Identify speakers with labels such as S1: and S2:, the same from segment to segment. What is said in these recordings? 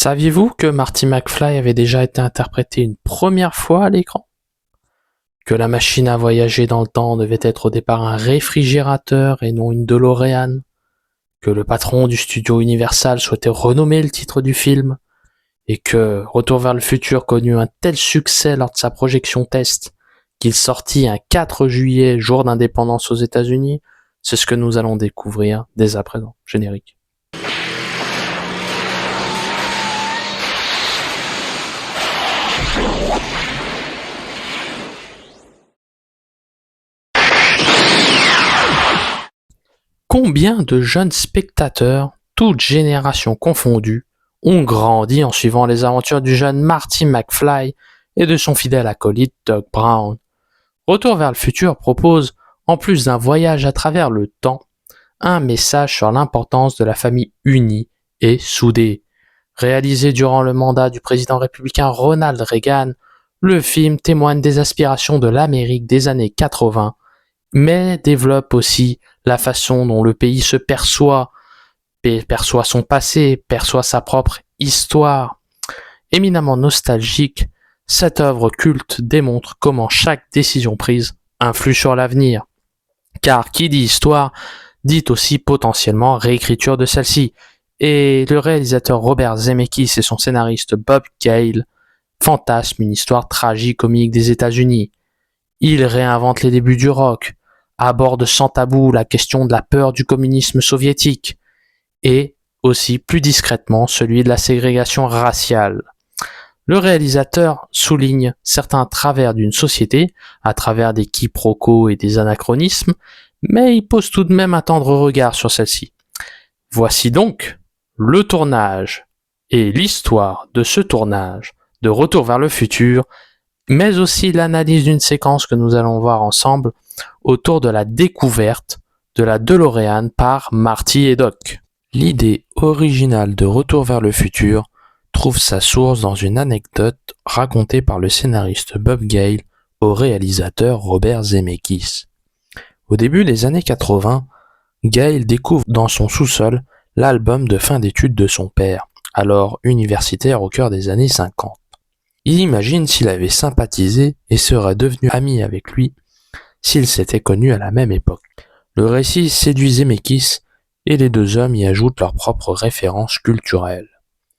S1: Saviez-vous que Marty McFly avait déjà été interprété une première fois à l'écran? Que la machine à voyager dans le temps devait être au départ un réfrigérateur et non une DeLorean? Que le patron du studio Universal souhaitait renommer le titre du film? Et que Retour vers le futur connut un tel succès lors de sa projection test qu'il sortit un 4 juillet, jour d'indépendance aux États-Unis? C'est ce que nous allons découvrir dès à présent. Générique. Combien de jeunes spectateurs, toutes générations confondues, ont grandi en suivant les aventures du jeune Marty McFly et de son fidèle acolyte Doc Brown? Retour vers le futur propose, en plus d'un voyage à travers le temps, un message sur l'importance de la famille unie et soudée. Réalisé durant le mandat du président républicain Ronald Reagan, le film témoigne des aspirations de l'Amérique des années 80, mais développe aussi la façon dont le pays se perçoit son passé, perçoit sa propre histoire. Éminemment nostalgique, cette œuvre culte démontre comment chaque décision prise influe sur l'avenir. Car qui dit histoire, dit aussi potentiellement réécriture de celle-ci. Et le réalisateur Robert Zemeckis et son scénariste Bob Gale fantasment une histoire tragicomique des États-Unis. Ils réinventent les débuts du rock, aborde sans tabou la question de la peur du communisme soviétique et aussi plus discrètement celui de la ségrégation raciale. Le réalisateur souligne certains travers d'une société à travers des quiproquos et des anachronismes, mais il pose tout de même un tendre regard sur celle-ci. Voici donc le tournage et l'histoire de ce tournage de Retour vers le futur, mais aussi l'analyse d'une séquence que nous allons voir ensemble autour de la découverte de la DeLorean par Marty et Doc. L'idée originale de Retour vers le futur trouve sa source dans une anecdote racontée par le scénariste Bob Gale au réalisateur Robert Zemeckis. Au début des années 80, Gale découvre dans son sous-sol l'album de fin d'études de son père, alors universitaire au cœur des années 50. Il imagine s'il avait sympathisé et serait devenu ami avec lui s'ils s'étaient connus à la même époque. Le récit séduit Zemeckis et les deux hommes y ajoutent leurs propres références culturelles.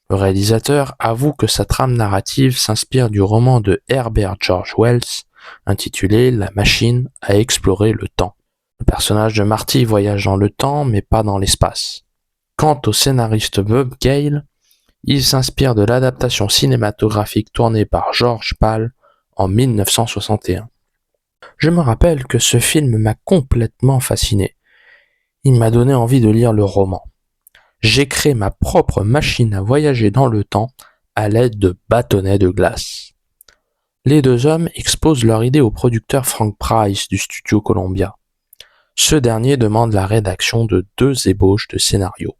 S1: Le réalisateur avoue que sa trame narrative s'inspire du roman de Herbert George Wells intitulé La machine à explorer le temps. Le personnage de Marty voyage dans le temps mais pas dans l'espace. Quant au scénariste Bob Gale, il s'inspire de l'adaptation cinématographique tournée par George Pal en 1961. Je me rappelle que ce film m'a complètement fasciné. Il m'a donné envie de lire le roman. J'ai créé ma propre machine à voyager dans le temps à l'aide de bâtonnets de glace. Les deux hommes exposent leur idée au producteur Frank Price du studio Columbia. Ce dernier demande la rédaction de 2 ébauches de scénario.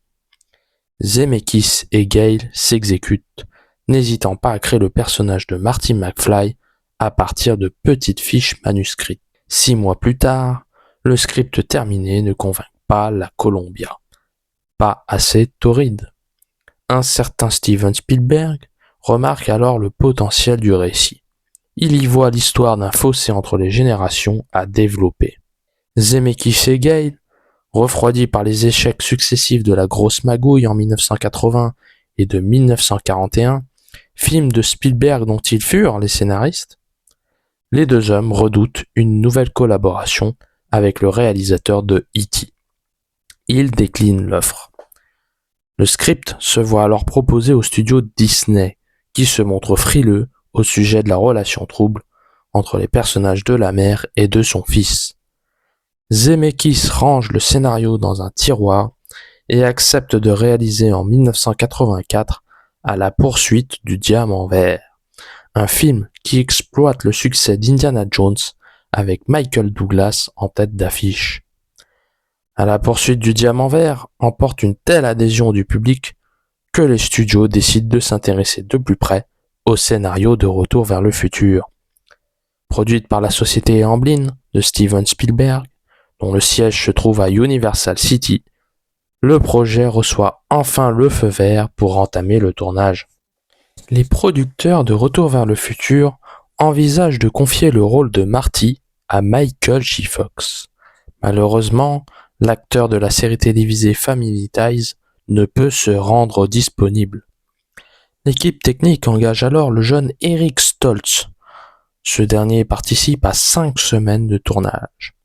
S1: Zemeckis et Gale s'exécutent, n'hésitant pas à créer le personnage de Marty McFly à partir de petites fiches manuscrites. 6 mois plus tard, le script terminé ne convainc pas la Columbia. Pas assez torride. Un certain Steven Spielberg remarque alors le potentiel du récit. Il y voit l'histoire d'un fossé entre les générations à développer. Zemeckis et Gale, refroidis par les échecs successifs de La Grosse Magouille en 1980 et de 1941, film de Spielberg dont ils furent les scénaristes, les deux hommes redoutent une nouvelle collaboration avec le réalisateur de E.T. Ils déclinent l'offre. Le script se voit alors proposé au studio Disney, qui se montre frileux au sujet de la relation trouble entre les personnages de la mère et de son fils. Zemeckis range le scénario dans un tiroir et accepte de réaliser en 1984 À la poursuite du diamant vert, un film qui exploite le succès d'Indiana Jones avec Michael Douglas en tête d'affiche. À la poursuite du diamant vert emporte une telle adhésion du public que les studios décident de s'intéresser de plus près au scénario de Retour vers le futur. Produite par la société Amblin de Steven Spielberg, dont le siège se trouve à Universal City, le projet reçoit enfin le feu vert pour entamer le tournage. Les producteurs de Retour vers le futur envisagent de confier le rôle de Marty à Michael J. Fox. Malheureusement, l'acteur de la série télévisée Family Ties ne peut se rendre disponible. L'équipe technique engage alors le jeune Eric Stoltz. Ce dernier participe à 5 semaines de tournage.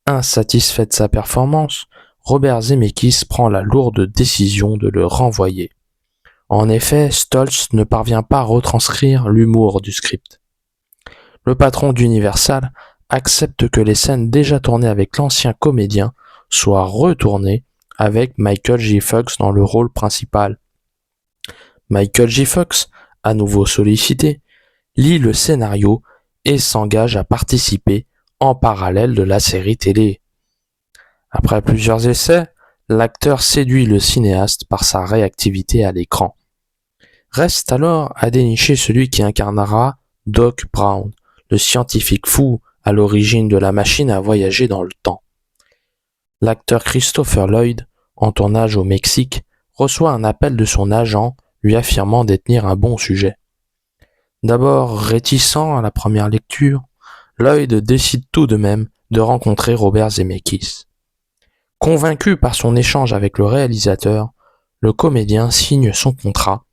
S1: Insatisfait de sa performance, Robert Zemeckis prend la lourde décision de le renvoyer. En effet, Stoltz ne parvient pas à retranscrire l'humour du script. Le patron d'Universal accepte que les scènes déjà tournées avec l'ancien comédien soient retournées avec Michael J. Fox dans le rôle principal. Michael J. Fox, à nouveau sollicité, lit le scénario et s'engage à participer en parallèle de la série télé. Après plusieurs essais, l'acteur séduit le cinéaste par sa réactivité à l'écran. Reste alors à dénicher celui qui incarnera Doc Brown, le scientifique fou à l'origine de la machine à voyager dans le temps. L'acteur Christopher Lloyd, en tournage au Mexique, reçoit un appel de son agent lui affirmant détenir un bon sujet. D'abord réticent à la première lecture, Lloyd décide tout de même de rencontrer Robert Zemeckis. Convaincu par son échange avec le réalisateur, le comédien signe son contrat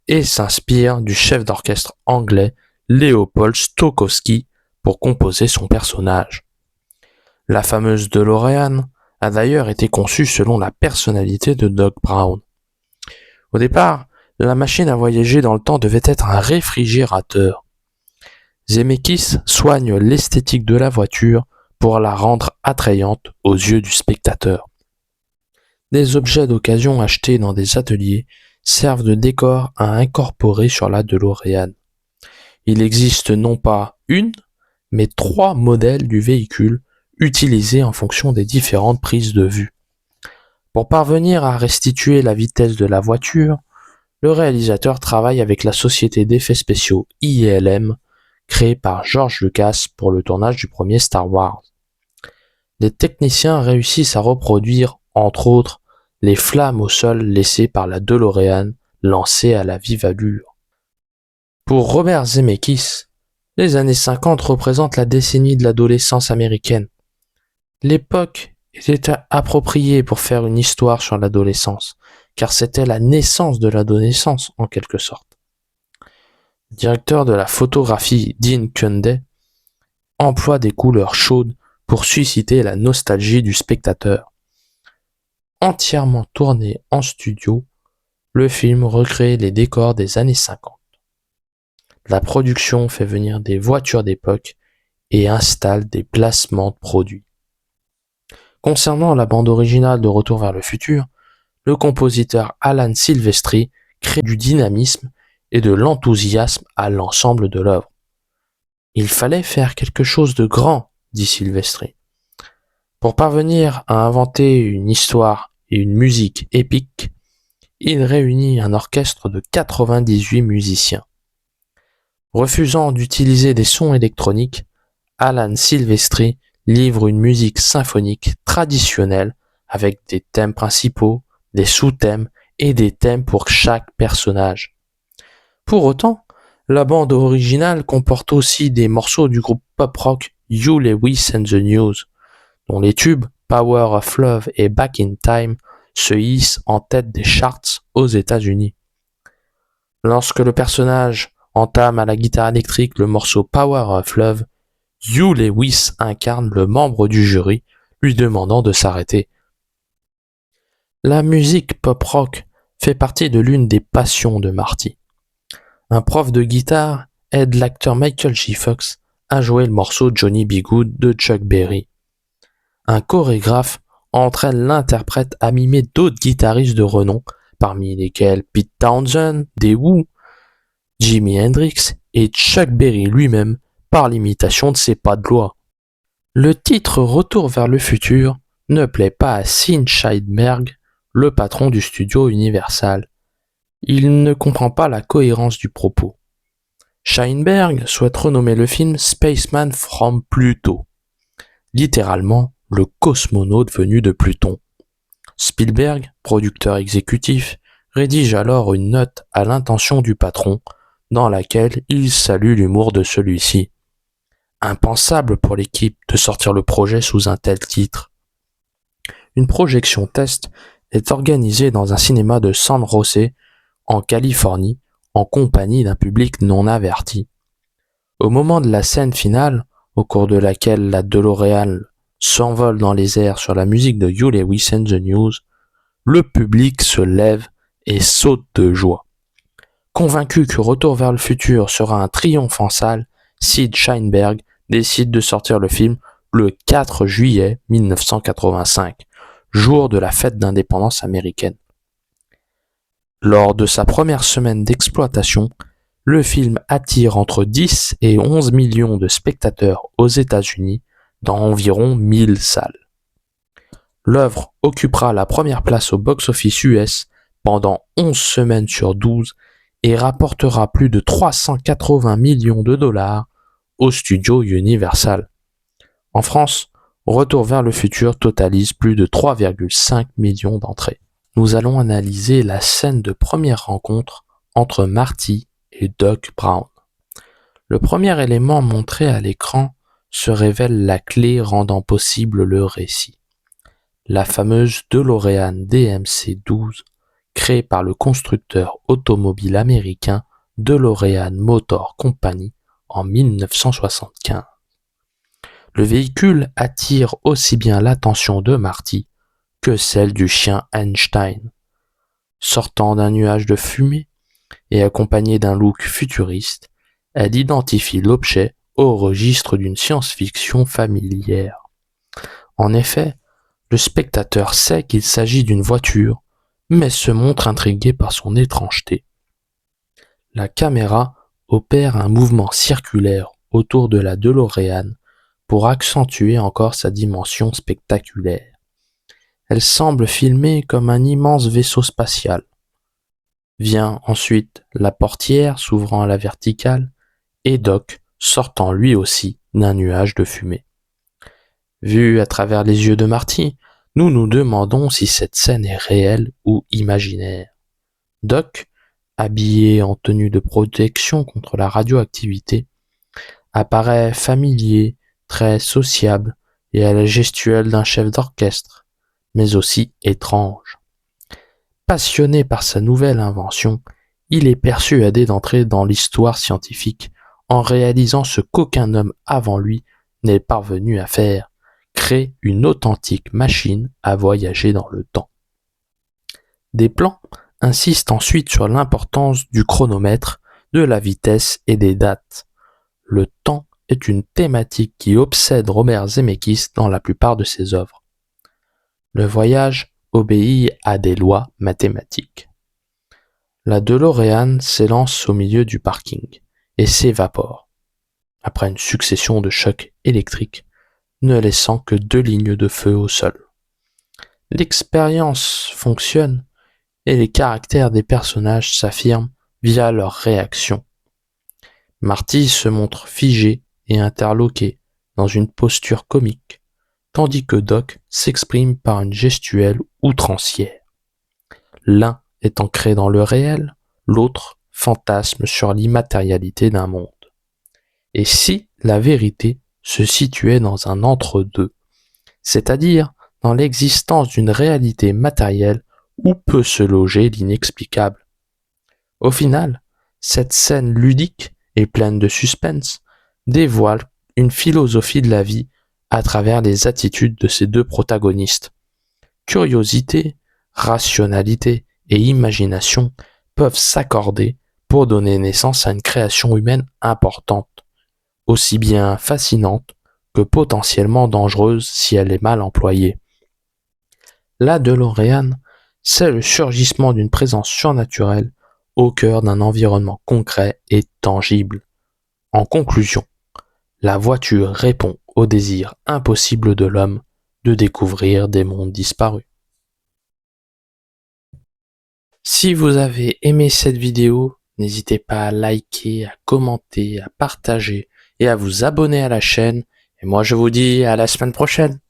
S1: et s'inspire du chef d'orchestre anglais Leopold Stokowski pour composer son personnage. La fameuse DeLorean a d'ailleurs été conçue selon la personnalité de Doc Brown. Au départ, la machine à voyager dans le temps devait être un réfrigérateur. Zemeckis soigne l'esthétique de la voiture pour la rendre attrayante aux yeux du spectateur. Des objets d'occasion achetés dans des ateliers servent de décor à incorporer sur la DeLorean. Il existe non pas une, mais 3 modèles du véhicule utilisés en fonction des différentes prises de vue. Pour parvenir à restituer la vitesse de la voiture, le réalisateur travaille avec la société d'effets spéciaux ILM, créée par George Lucas pour le tournage du premier Star Wars. Les techniciens réussissent à reproduire, entre autres, les flammes au sol laissées par la DeLorean lancée à la vive allure. Pour Robert Zemeckis, les années 50 représentent la décennie de l'adolescence américaine. L'époque était appropriée pour faire une histoire sur l'adolescence, car c'était la naissance de l'adolescence en quelque sorte. Le directeur de la photographie Dean Cundey emploie des couleurs chaudes pour susciter la nostalgie du spectateur. Entièrement tourné en studio, le film recrée les décors des années 50. La production fait venir des voitures d'époque et installe des placements de produits. Concernant la bande originale de Retour vers le futur, le compositeur Alan Silvestri crée du dynamisme et de l'enthousiasme à l'ensemble de l'œuvre. Il fallait faire quelque chose de grand, dit Silvestri. Pour parvenir à inventer une histoire et une musique épiques, il réunit un orchestre de 98 musiciens. Refusant d'utiliser des sons électroniques, Alan Silvestri livre une musique symphonique traditionnelle avec des thèmes principaux, des sous-thèmes et des thèmes pour chaque personnage. Pour autant, la bande originale comporte aussi des morceaux du groupe pop-rock Hugh Lewis and the News, dont les tubes Power of Love et Back in Time se hissent en tête des charts aux États-Unis. Lorsque le personnage entame à la guitare électrique le morceau Power of Love, Hugh Lewis incarne le membre du jury, lui demandant de s'arrêter. La musique pop-rock fait partie de l'une des passions de Marty. Un prof de guitare aide l'acteur Michael J. Fox à jouer le morceau Johnny B. Good de Chuck Berry. Un chorégraphe entraîne l'interprète à mimer d'autres guitaristes de renom, parmi lesquels Pete Townshend, des Who, Jimi Hendrix et Chuck Berry lui-même par l'imitation de ses pas de loi. Le titre Retour vers le futur ne plaît pas à Sean Sheinberg, le patron du studio Universal. Il ne comprend pas la cohérence du propos. Sheinberg souhaite renommer le film Spaceman from Pluto, littéralement le cosmonaute venu de Pluton. Spielberg, producteur exécutif, rédige alors une note à l'intention du patron, dans laquelle il salue l'humour de celui-ci. Impensable pour l'équipe de sortir le projet sous un tel titre. Une projection test est organisée dans un cinéma de San José, en Californie, en compagnie d'un public non averti. Au moment de la scène finale, au cours de laquelle la DeLorean s'envole dans les airs sur la musique de You Lewis and the News, le public se lève et saute de joie. Convaincu que Retour vers le futur sera un triomphe en salle, Sid Sheinberg décide de sortir le film le 4 juillet 1985, jour de la fête d'indépendance américaine. Lors de sa première semaine d'exploitation, le film attire entre 10 et 11 millions de spectateurs aux États-Unis dans environ 1000 salles. L'œuvre occupera la première place au box-office US pendant 11 semaines sur 12 et rapportera plus de 380 millions de dollars au studio Universal. En France, Retour vers le futur totalise plus de 3,5 millions d'entrées. Nous allons analyser la scène de première rencontre entre Marty et Doc Brown. Le premier élément montré à l'écran se révèle la clé rendant possible le récit. La fameuse DeLorean DMC-12, créée par le constructeur automobile américain DeLorean Motor Company en 1975. Le véhicule attire aussi bien l'attention de Marty que celle du chien Einstein. Sortant d'un nuage de fumée et accompagnée d'un look futuriste, elle identifie l'objet au registre d'une science-fiction familière. En effet, le spectateur sait qu'il s'agit d'une voiture, mais se montre intrigué par son étrangeté. La caméra opère un mouvement circulaire autour de la DeLorean pour accentuer encore sa dimension spectaculaire. Elle semble filmée comme un immense vaisseau spatial. Vient ensuite la portière s'ouvrant à la verticale et Doc sortant lui aussi d'un nuage de fumée. Vu à travers les yeux de Marty, nous nous demandons si cette scène est réelle ou imaginaire. Doc, habillé en tenue de protection contre la radioactivité, apparaît familier, très sociable et à la gestuelle d'un chef d'orchestre, mais aussi étrange. Passionné par sa nouvelle invention, il est persuadé d'entrer dans l'histoire scientifique en réalisant ce qu'aucun homme avant lui n'est parvenu à faire, créer une authentique machine à voyager dans le temps. Des plans insistent ensuite sur l'importance du chronomètre, de la vitesse et des dates. Le temps est une thématique qui obsède Robert Zemeckis dans la plupart de ses œuvres. Le voyage obéit à des lois mathématiques. La DeLorean s'élance au milieu du parking et s'évapore, après une succession de chocs électriques, ne laissant que 2 lignes de feu au sol. L'expérience fonctionne et les caractères des personnages s'affirment via leurs réactions. Marty se montre figé et interloqué dans une posture comique, tandis que Doc s'exprime par une gestuelle outrancière. L'un est ancré dans le réel, l'autre fantasme sur l'immatérialité d'un monde. Et si la vérité se situait dans un entre-deux, c'est-à-dire dans l'existence d'une réalité matérielle où peut se loger l'inexplicable. Au final, cette scène ludique et pleine de suspense dévoile une philosophie de la vie à travers les attitudes de ces deux protagonistes. Curiosité, rationalité et imagination peuvent s'accorder pour donner naissance à une création humaine importante, aussi bien fascinante que potentiellement dangereuse si elle est mal employée. La DeLorean, c'est le surgissement d'une présence surnaturelle au cœur d'un environnement concret et tangible. En conclusion, la voiture répond au désir impossible de l'homme de découvrir des mondes disparus. Si vous avez aimé cette vidéo, n'hésitez pas à liker, à commenter, à partager et à vous abonner à la chaîne. Et moi je vous dis à la semaine prochaine.